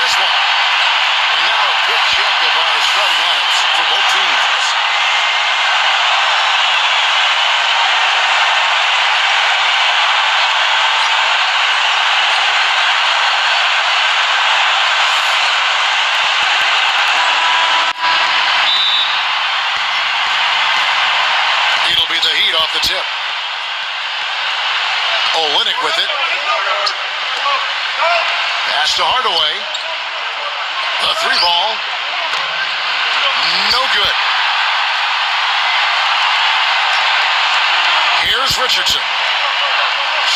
has one. And now a quick check of our starting lineups for both teams. It'll be the Heat off the tip. Olynyk with it. Pass to Hardaway. The three ball. No good. Here's Richardson.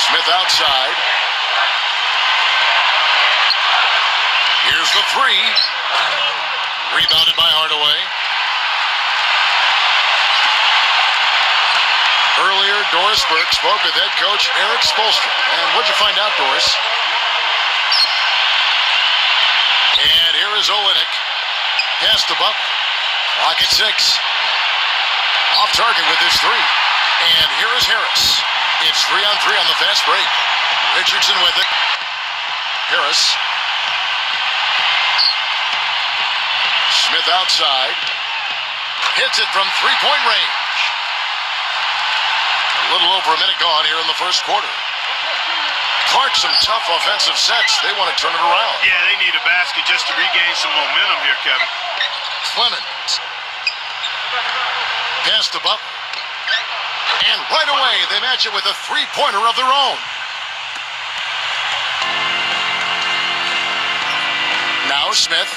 Smith outside. Here's the three. Rebounded by Hardaway. Earlier, Doris Burke spoke with head coach Eric Spoelstra. And what'd you find out, Doris? And here is Olynyk. Pass to Butler. Clock at 6. Off target with his three. And here is Harris. It's 3-on-3 on the fast break. Richardson with it. Harris. Smith outside. Hits it from three-point range. A little over a minute gone here in the first quarter. Clark, some tough offensive sets. They want to turn it around. Yeah, they need a basket just to regain some momentum here, Kevin. Clemens. Pass to Butler. And right away, they match it with a three-pointer of their own. Now Smith.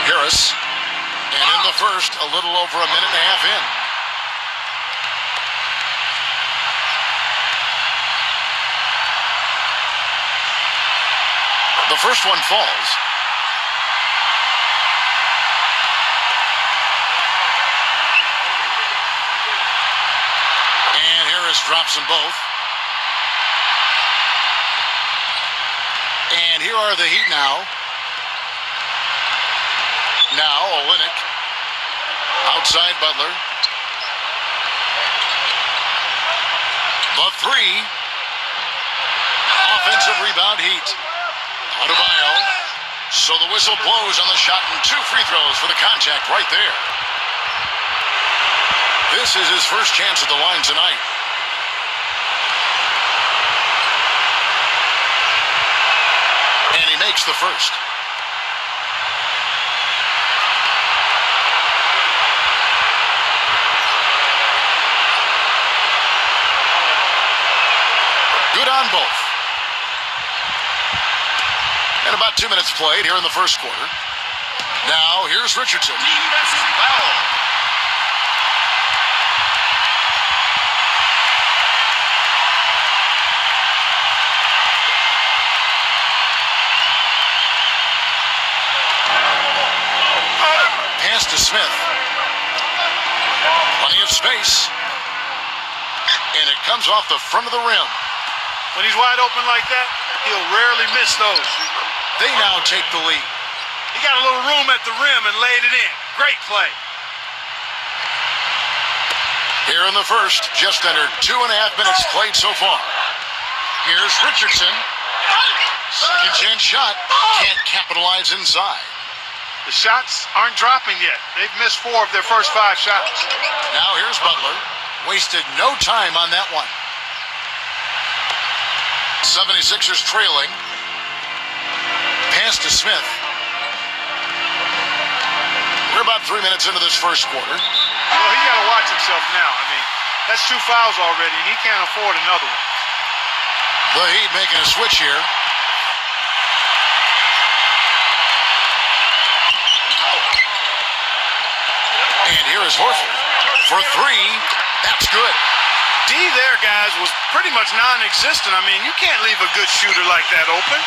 Harris. And in the first, a little over a minute and a half in. The first one falls. And Harris drops them both. And here are the Heat now. Now Olynyk. Outside Butler. The three. Offensive rebound Heat. Adebayo. So the whistle blows on the shot and two free throws for the contact right there. This is his first chance at the line tonight. And he makes the first. Good on both. And about 2 minutes played here in the first quarter. Now, here's Richardson. Defensive foul. Pass to Smith. Plenty of space. And it comes off the front of the rim. When he's wide open like that, he'll rarely miss those. They now take the lead. He got a little room at the rim and laid it in. Great play. Here in the first, just under 2.5 minutes played so far. Here's Richardson. Second chance shot. Can't capitalize inside. The shots aren't dropping yet. They've missed 4 of their first 5 shots. Now here's Butler. Wasted no time on that one. 76ers trailing. Pass to Smith. We're about 3 minutes into this first quarter. Well, he got to watch himself now. I mean, that's 2 fouls already, and he can't afford another one. The Heat making a switch here. And here is Horford for 3. That's good. D there, guys, was pretty much non-existent. I mean, you can't leave a good shooter like that open.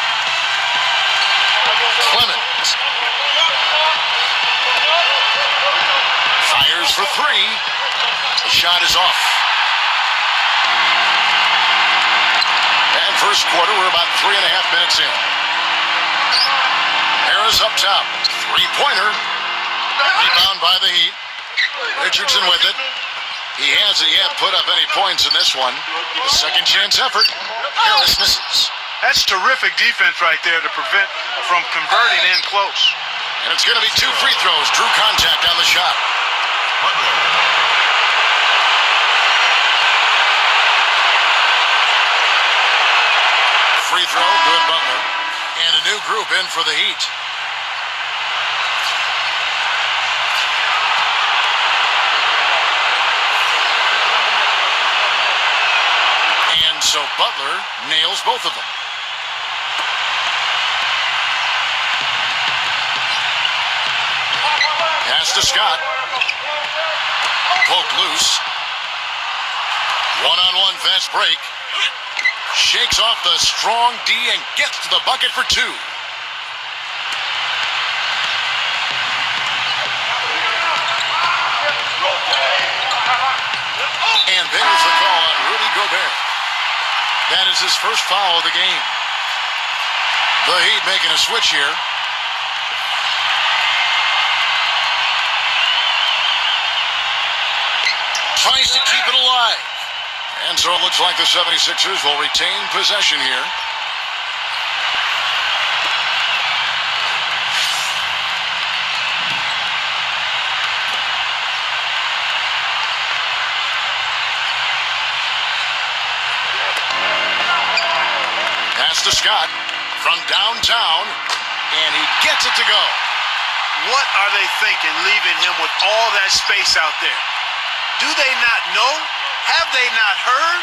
Clemens. Fires for 3. The shot is off. And first quarter, we're about 3.5 minutes in. Harris up top. Three-pointer. Rebound by the Heat. Richardson with it. He hasn't yet put up any points in this one. The second chance effort. Harris misses. That's terrific defense right there to prevent from converting in close. And it's going to be 2 free throws. Drew contact on the shot. Free throw, good Butler. And a new group in for the Heat. And so Butler nails both of them. Pass to Scott. Poke loose. One-on-one fast break. Shakes off the strong D and gets to the bucket for 2. And there's the call on Rudy Gobert. That is his first foul of the game. The Heat making a switch here. Tries to keep it alive. And so it looks like the 76ers will retain possession here. Pass to Scott from downtown, and he gets it to go. What are they thinking leaving him with all that space out there? Do they not know? Have they not heard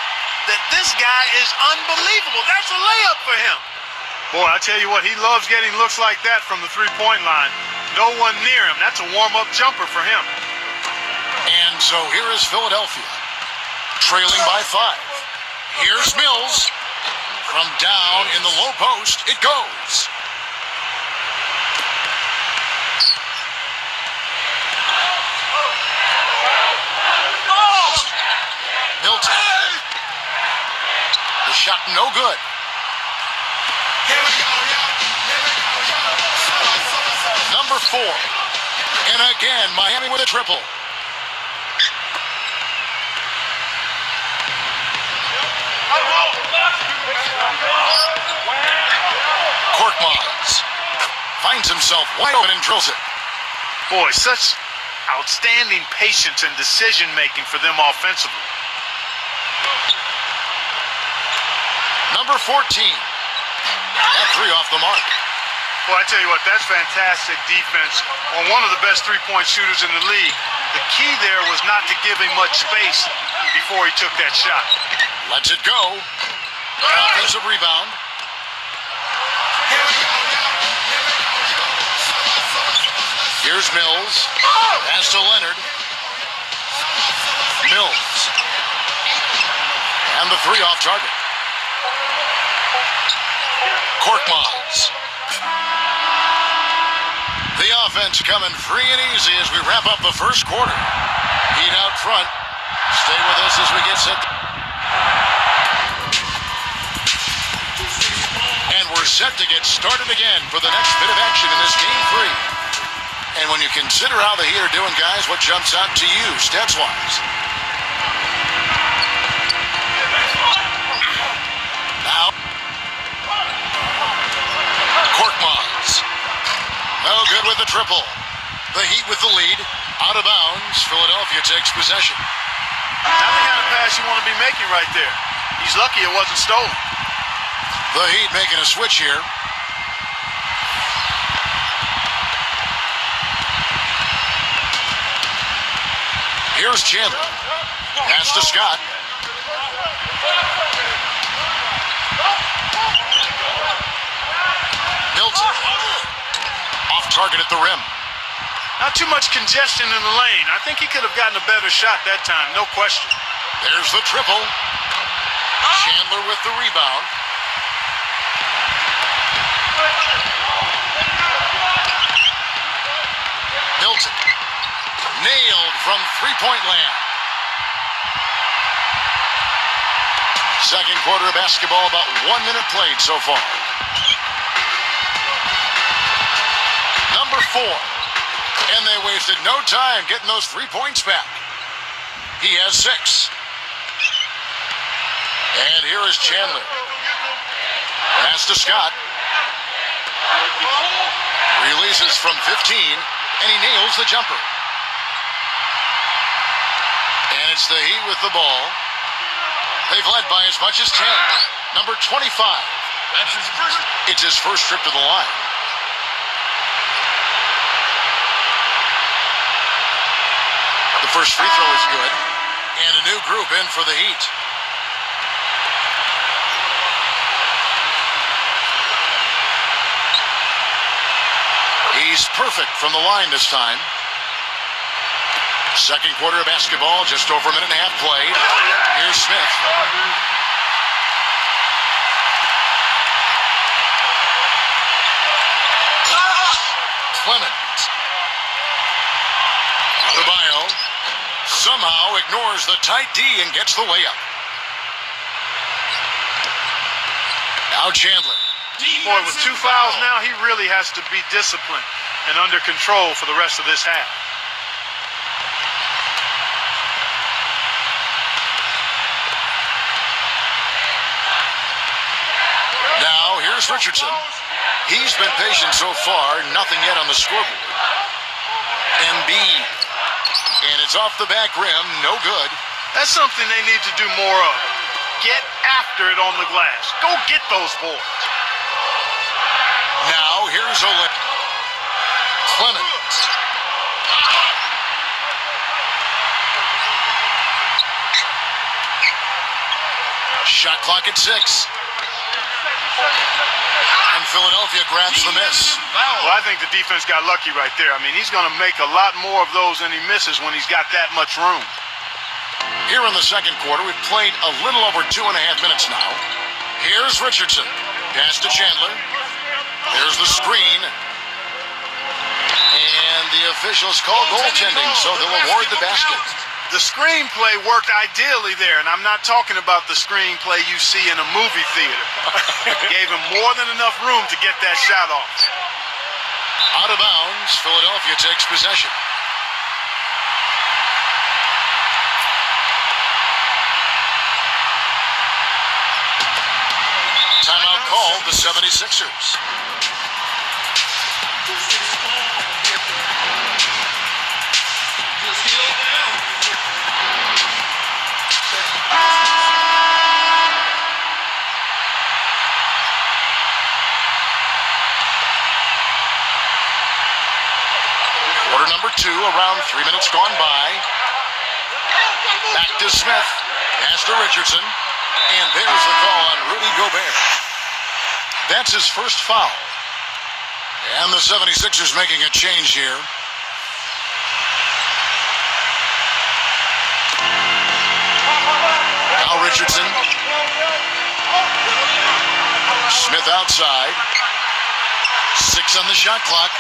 that this guy is unbelievable? That's a layup for him. Boy, I tell you what, he loves getting looks like that from the three-point line. No one near him. That's a warm-up jumper for him. And so here is Philadelphia, trailing by 5. Here's Mills. From down in the low post, it goes. Milton. The shot no good. Number 4. And again, Miami with a triple. Korkmaz finds himself wide open and drills it. Boy, such outstanding patience and decision-making for them offensively. Number 14. That 3 off the mark. Well, I tell you what, that's fantastic defense on one of the best three-point shooters in the league. The key there was not to give him much space before he took that shot. Lets it go. Offensive rebound. Here's Mills. Pass to Leonard. Mills. And the 3 off target. Korkmaz. The offense coming free and easy as we wrap up the first quarter. Heat out front. Stay with us as we get set. And we're set to get started again for the next bit of action in this game 3. And when you consider how the Heat are doing, guys, what jumps out to you, stats-wise? Now, Korkmaz. No good with the triple. The Heat with the lead. Out of bounds. Philadelphia takes possession. Not the kind of pass you want to be making right there. He's lucky it wasn't stolen. The Heat making a switch here. Here's Chandler. Pass to Scott. Milton. Off target at the rim. Not too much congestion in the lane. I think he could have gotten a better shot that time, no question. There's the triple. Chandler with the rebound. Milton. Nailed from three-point land. Second quarter of basketball, about 1 minute played so far. Number 4. And they wasted no time getting those 3 points back. He has 6. And here is Chandler. Pass to Scott. Releases from 15, and he nails the jumper. And it's the Heat with the ball. They've led by as much as 10. Number 25. It's his first trip to the line. The first free throw is good. And a new group in for the Heat. He's perfect from the line this time. Second quarter of basketball, just over a minute and a half played. Here's Smith. Clement. Adebayo somehow ignores the tight D and gets the layup. Now Chandler. Boy, with 2 fouls now, he really has to be disciplined and under control for the rest of this half. Now, here's Richardson. He's been patient so far, nothing yet on the scoreboard. Embiid. And it's off the back rim, no good. That's something they need to do more of. Get after it on the glass. Go get those boards. Now, here's Olynyk. Clemens. Shot clock at 6. And Philadelphia grabs the miss. Well, I think the defense got lucky right there. I mean, he's going to make a lot more of those than he misses when he's got that much room. Here in the second quarter, we've played a little over 2.5 minutes now. Here's Richardson. Pass to Chandler. There's the screen. And the officials call goaltending, so they'll award the basket. The screenplay worked ideally there, and I'm not talking about the screenplay you see in a movie theater. Gave him more than enough room to get that shot off. Out of bounds, Philadelphia takes possession. Timeout called the 76ers. Quarter number 2, around 3 minutes gone by. Back to Smith. Pass to Richardson. And there's the call on Rudy Gobert. That's his first foul. And the 76ers making a change here. Now Richardson. Smith outside. 6 on the shot clock.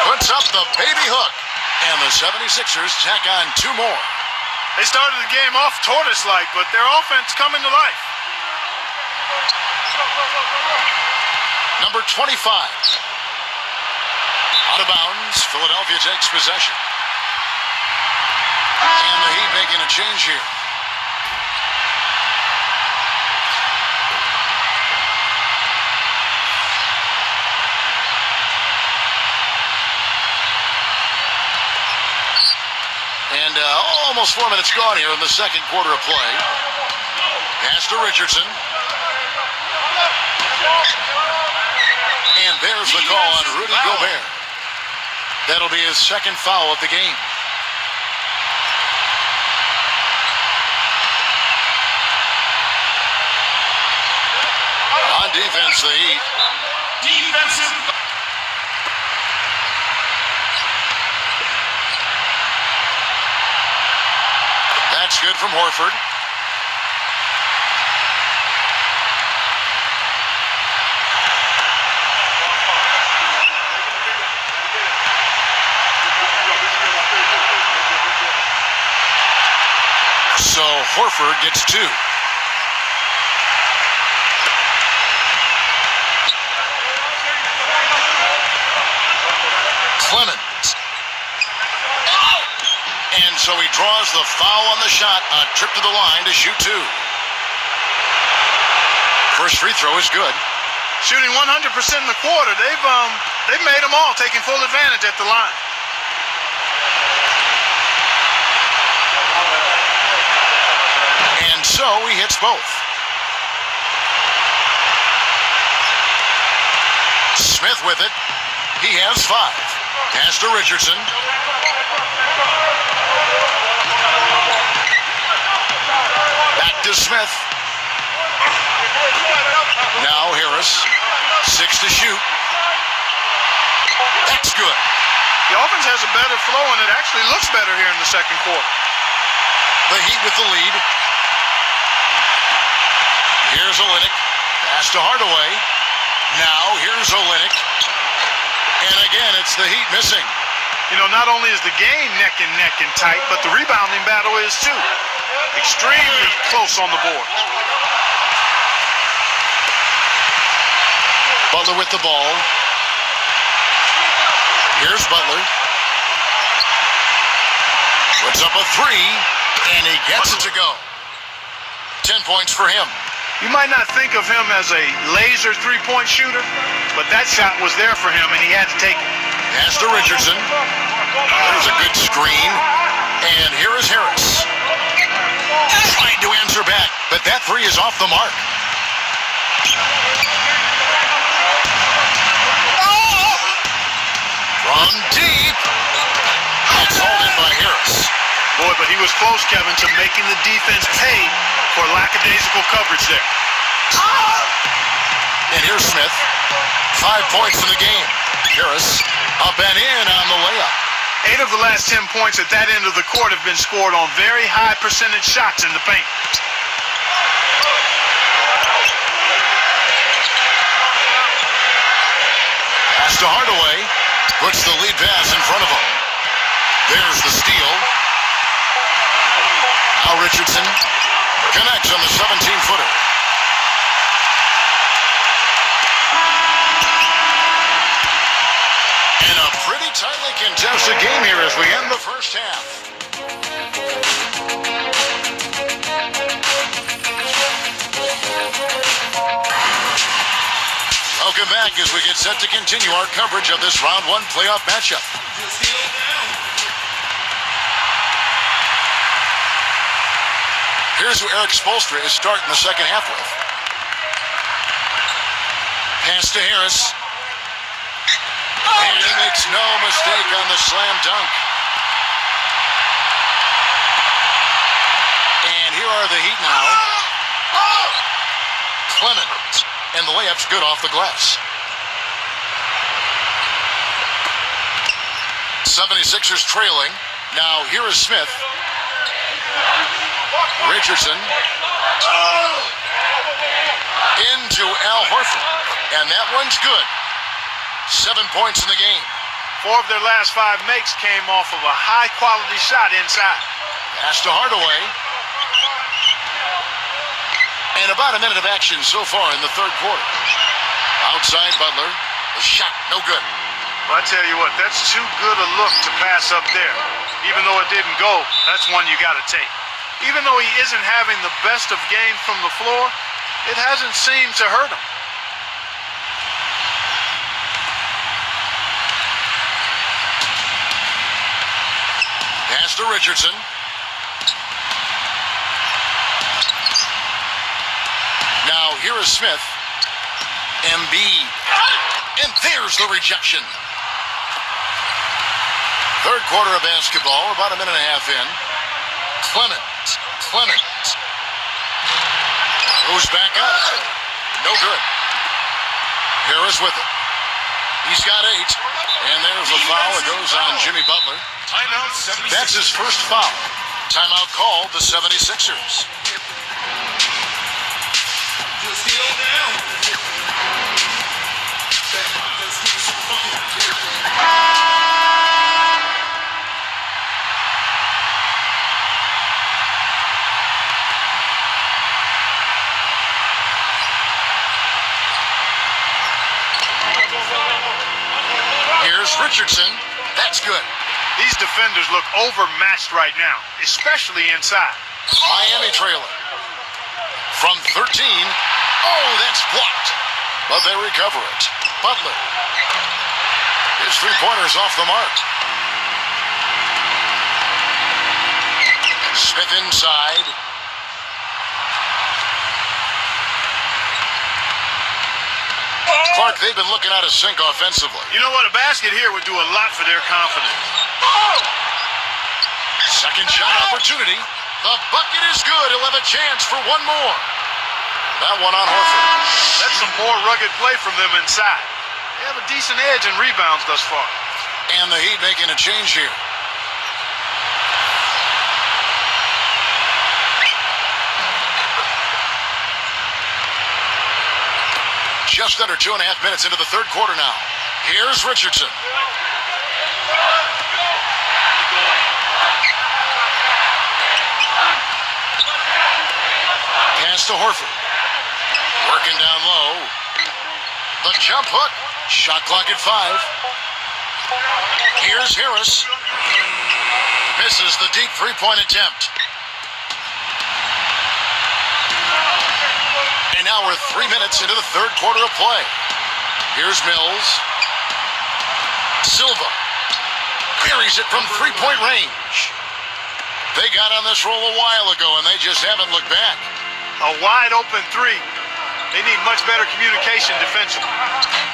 Puts up the baby hook. And the 76ers tack on 2 more. They started the game off tortoise-like, but their offense coming to life. Number 25. Out of bounds. Philadelphia takes possession. And the Heat making a change here. And almost 4 minutes gone here in the second quarter of play. Pass to Richardson. And there's the call on Rudy Gobert. That'll be his second foul of the game. On defense, the Heat. Defensive. That's good from Horford. So Horford gets 2. Clemens. And so he draws the foul on the shot, a trip to the line to shoot 2. First free throw is good. Shooting 100% in the quarter. They've made them all, taking full advantage at the line. And so he hits both. Smith with it. He has 5. Pass to Richardson. Back to Smith. Now Harris. 6 to shoot. That's good. The offense has a better flow, and it actually looks better here in the second quarter. The Heat with the lead. Here's Olynyk. Pass to Hardaway. Now here's Olynyk. And again, it's the Heat missing. You know, not only is the game neck and tight, but the rebounding battle is too. Extremely close on the board. Butler with the ball. Here's Butler. Puts up a 3, and he gets it to go. 10 points for him. You might not think of him as a laser three-point shooter, but that shot was there for him, and he had to take it. Pass to Richardson. There's a good screen. And here is Harris. Trying to answer back, but that 3 is off the mark. From deep. It's hauled in by Harris. Boy, but he was close, Kevin, to making the defense pay for lackadaisical coverage there. And here's Smith. 5 points in the game. Harris up and in on the layup. 8 of the last 10 points at that end of the court have been scored on very high percentage shots in the paint. Pass to Hardaway. Puts the lead pass in front of him. There's the steal. Now Richardson connects on the 17-footer. And a pretty tightly contested game here as we end the first half. Welcome back as we get set to continue our coverage of this round 1 playoff matchup. Here's who Eric Spoelstra is starting the second half with. Pass to Harris. And he makes no mistake on the slam dunk. And here are the Heat now. Clement. And the layup's good off the glass. 76ers trailing. Now here is Smith. Richardson. Into Al Horford. And that one's good. 7 points in the game. 4 of their last 5 makes came off of a high-quality shot inside. Pass to Hardaway. And about a minute of action so far in the third quarter. Outside Butler. The shot, no good. Well, I tell you what, that's too good a look to pass up there. Even though it didn't go, that's one you got to take. Even though he isn't having the best of game from the floor, it hasn't seemed to hurt him. Pass to Richardson. Now here is Smith. Embiid. And there's the rejection. Third quarter of basketball, about a minute and a half in. Clement. Goes back up. No good. Harris with it. He's got 8. And there's a foul. It goes on Jimmy Butler. Timeout 76ers. That's his first foul. Timeout called the 76ers. Here's Richardson. That's good. These defenders look overmatched right now, especially inside. Miami trailing. From 13, Oh, that's blocked. But they recover it. Butler. His three-pointer's off the mark. Smith inside. Clark, they've been looking out of sync offensively. You know what? A basket here would do a lot for their confidence. Second shot opportunity. The bucket is good. He'll have a chance for one more. That one on Horford. That's some more rugged play from them inside. They have a decent edge in rebounds thus far. And the Heat making a change here. Just under 2.5 minutes into the third quarter now. Here's Richardson. Pass to Horford. Working down low. The jump hook. Shot clock at 5. Here's Harris. Misses the deep three-point attempt. And now we're 3 minutes into the third quarter of play. Here's Mills. Silva buries it from three-point range. They got on this roll a while ago, and they just haven't looked back. A wide open three. They need much better communication defensively.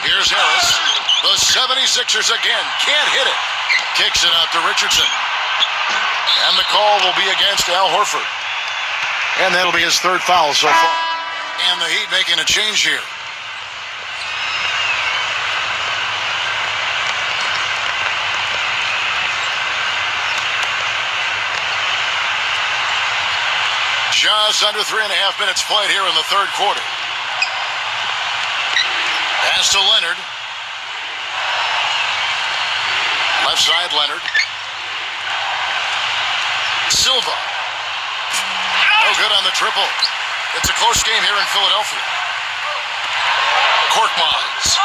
Here's Harris. The 76ers again can't hit it. Kicks it out to Richardson. And the call will be against Al Horford. And that'll be his third foul so far. And the Heat making a change here. Just under 3.5 minutes played here in the third quarter. Pass to Leonard. Left side, Leonard. Silva. No good on the triple. It's a close game here in Philadelphia. Korkmaz.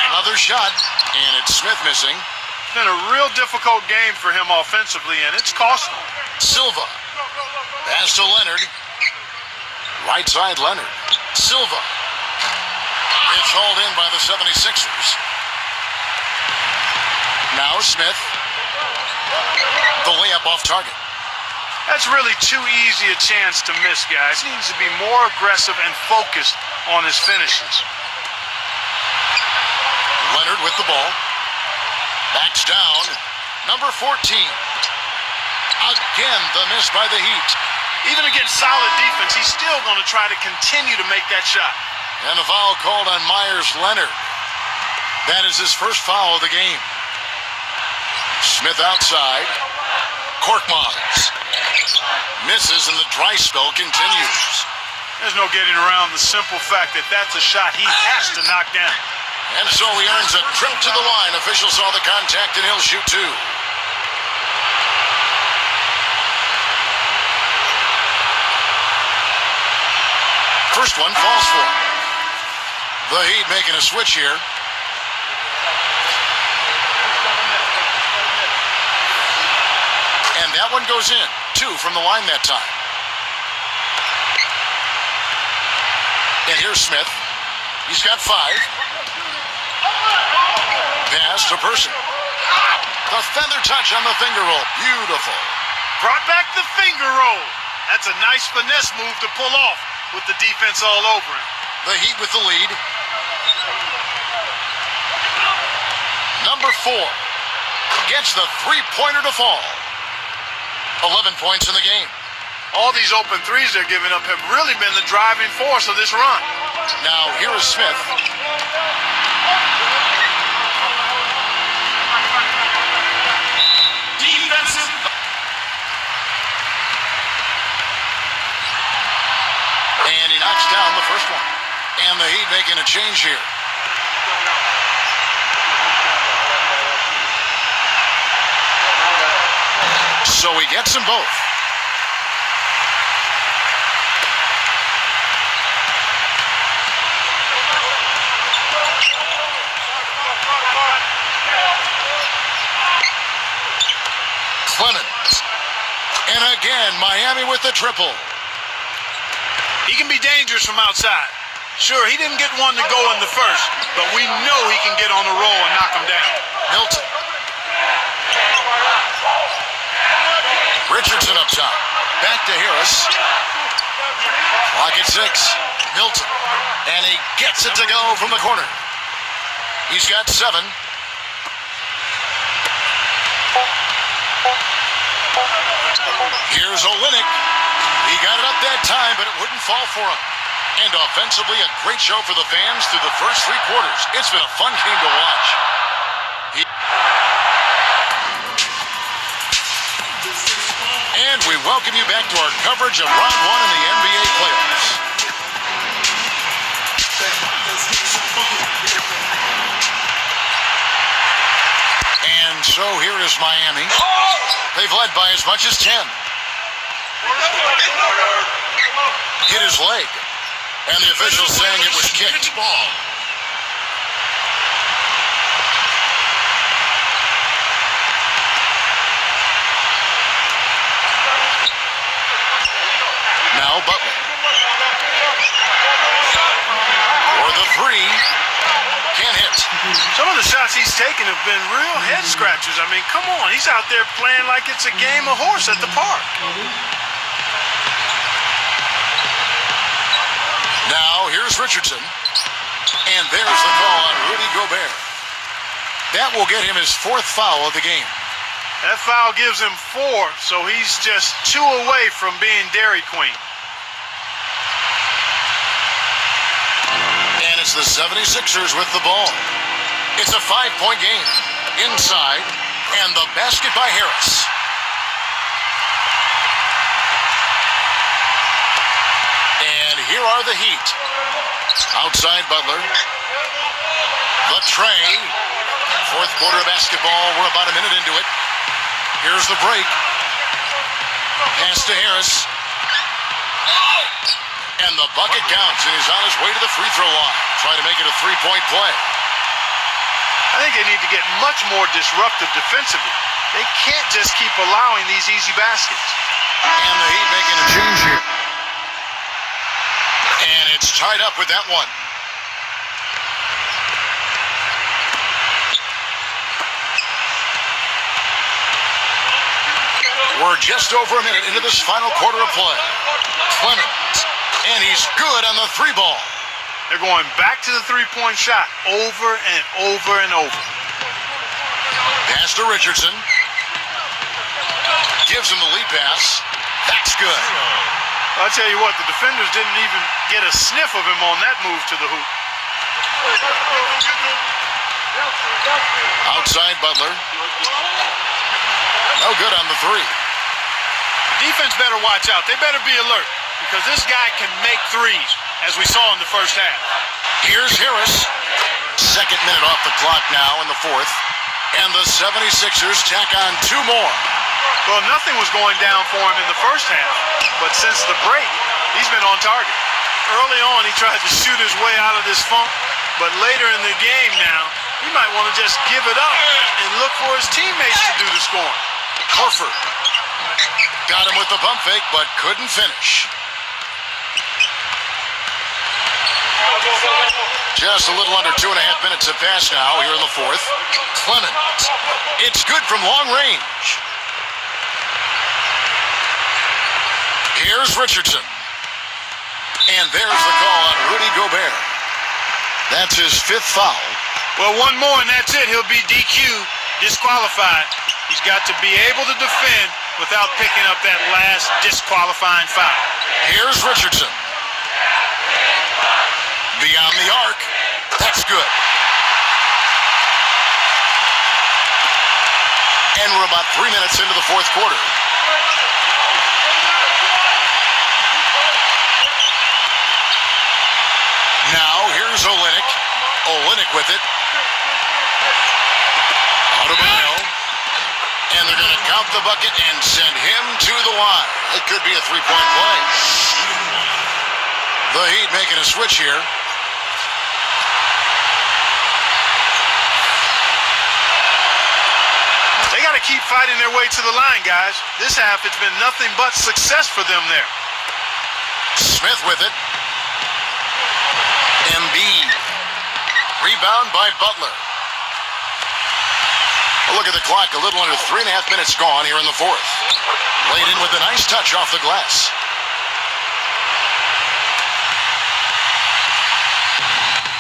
Another shot, and it's Smith missing. It's been a real difficult game for him offensively, and it's costing him. Silva. Pass to Leonard. Right side, Leonard. Silva. It's hauled in by the 76ers. Now Smith. The layup off target. That's really too easy a chance to miss, guys. He needs to be more aggressive and focused on his finishes. Leonard with the ball. Backs down. Number 14. Again, the miss by the Heat. Even against solid defense, he's still going to try to continue to make that shot. And a foul called on Myers Leonard. That is his first foul of the game. Smith outside. Korkmaz. Misses and the dry spell continues. There's no getting around the simple fact that that's a shot he has to knock down. And so he earns a trip to the line. Officials saw the contact and he'll shoot two. First one falls for him. The Heat making a switch here. And that one goes in. 2 from the line that time. And here's Smith. He's got 5. Pass to Person. The feather touch on the finger roll. Beautiful. Brought back the finger roll. That's a nice finesse move to pull off with the defense all over him. The Heat with the lead. Number 4 gets the three-pointer to fall. 11 points in the game. All these open threes they're giving up have really been the driving force of this run. Now here is Smith. Defensive. And he knocks down the first one. And the Heat making a change here. So he gets them both. Clemens. And again, Miami with the triple. He can be dangerous from outside. Sure, he didn't get one to go in the first, but we know he can get on a roll and knock him down. Milton. Richardson up top. Back to Harris. Clock at 6. Milton. And he gets it to go from the corner. He's got 7. Here's Olynyk. He got it up that time, but it wouldn't fall for him. And offensively, a great show for the fans through the first 3 quarters. It's been a fun game to watch. And we welcome you back to our coverage of Round 1 in the NBA playoffs. And so here is Miami. They've led by as much as 10. Hit his leg. And the official saying it was kicked. Now Butler. For the 3. Can't hit. Some of the shots he's taken have been real head scratchers. I mean, come on. He's out there playing like it's a game of horse at the park. Now, here's Richardson. And there's the call on Rudy Gobert. That will get him his 4th foul of the game. That foul gives him 4, so he's just 2 away from being Dairy Queen. And it's the 76ers with the ball. It's a 5-point game. Inside, and the basket by Harris. And here are the Heat. Outside Butler. The tray. 4th quarter of basketball. We're about a minute into it. Here's the break. Pass to Harris. And the bucket counts, and he's on his way to the free throw line. Trying to make it a 3-point play. I think they need to get much more disruptive defensively. They can't just keep allowing these easy baskets. And the Heat making a change here. And it's tied up with that one. We're just over a minute into this final quarter of play. Clemens. And he's good on the 3 ball. They're going back to the 3-point shot over and over and over. Pass to Richardson. Gives him the lead pass. That's good. I'll tell you what, the defenders didn't even get a sniff of him on that move to the hoop. Outside Butler. No good on the 3. The defense better watch out. They better be alert, because this guy can make threes, as we saw in the first half. Here's Harris. 2nd minute off the clock now in the 4th. And the 76ers tack on 2 more. Well, nothing was going down for him in the first half, but since the break, he's been on target. Early on, he tried to shoot his way out of this funk, but later in the game now, he might want to just give it up and look for his teammates to do the scoring. Horford. Got him with the pump fake, but couldn't finish. Just a little under 2.5 minutes have passed now here in the 4th. Clemens. It's good from long range. Here's Richardson. And there's the call on Rudy Gobert. That's his 5th foul. Well, one more and that's it. He'll be DQ, disqualified. He's got to be able to defend without picking up that last disqualifying foul. Here's Richardson. Beyond the arc. That's good. And we're about 3 minutes into the 4th quarter. Now, here's Olynyk. Olynyk with it. Adebayo. And they're going to count the bucket and send him to the line. It could be a 3-point play. The Heat making a switch here. They got to keep fighting their way to the line, guys. This half, it's been nothing but success for them there. Smith with it. Embiid. Rebound by Butler. A look at the clock. A little under 3.5 minutes gone here in the fourth. Laid in with a nice touch off the glass.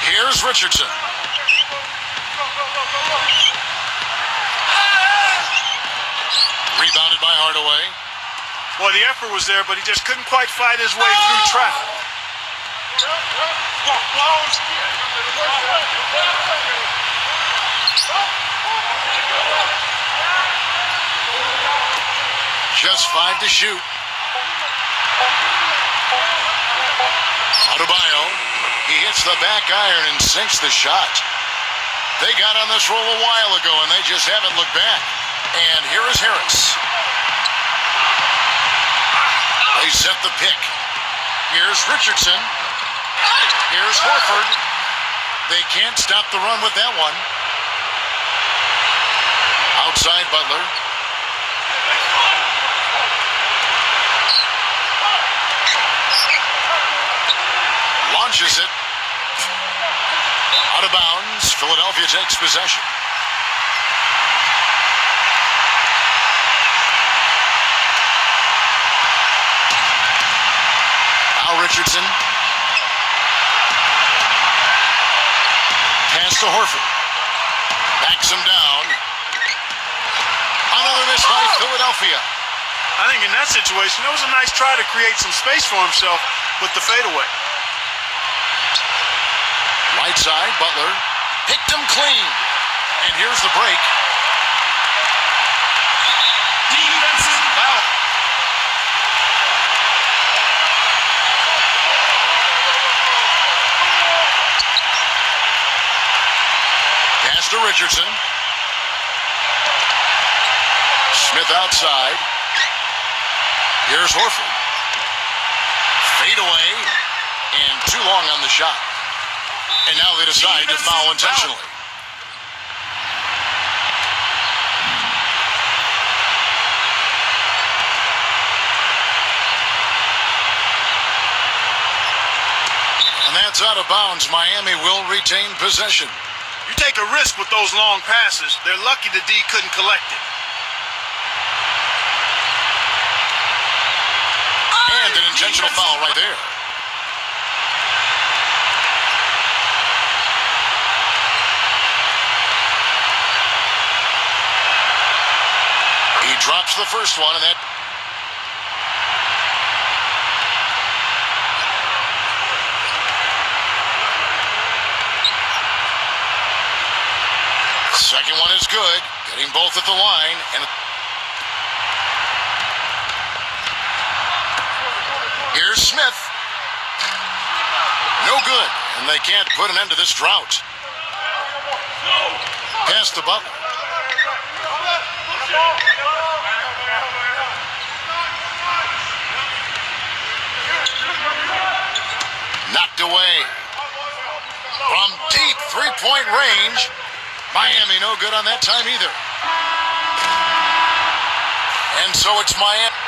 Here's Richardson. Rebounded by Hardaway. Boy, the effort was there, but he just couldn't quite fight his way through traffic. Just 5 to shoot. Adebayo. He hits the back iron and sinks the shot. They got on this roll a while ago, and they just haven't looked back. And here is Harris. They set the pick. Here's Richardson. Here's Horford. They can't stop the run with that one. Outside Butler. Launches it. Out of bounds. Philadelphia takes possession. Now Richardson. Pass to Horford. Backs him down. Another miss by Philadelphia. I think in that situation, it was a nice try to create some space for himself with the fadeaway. Right side, Butler picked him clean. And here's the break. Defensive foul. Pass to Richardson. Smith outside. Here's Horford. Fade away. And too long on the shot. And now they decide to foul intentionally. And that's out of bounds. Miami will retain possession. You take a risk with those long passes. They're lucky the D couldn't collect it. And an intentional foul right there. He drops the first one, and that second one is good. Getting both at the line, and here's Smith. No good, and they can't put an end to this drought. Pass to Butler. Knocked away. From deep three-point range. Miami no good on that time either. And so it's Miami.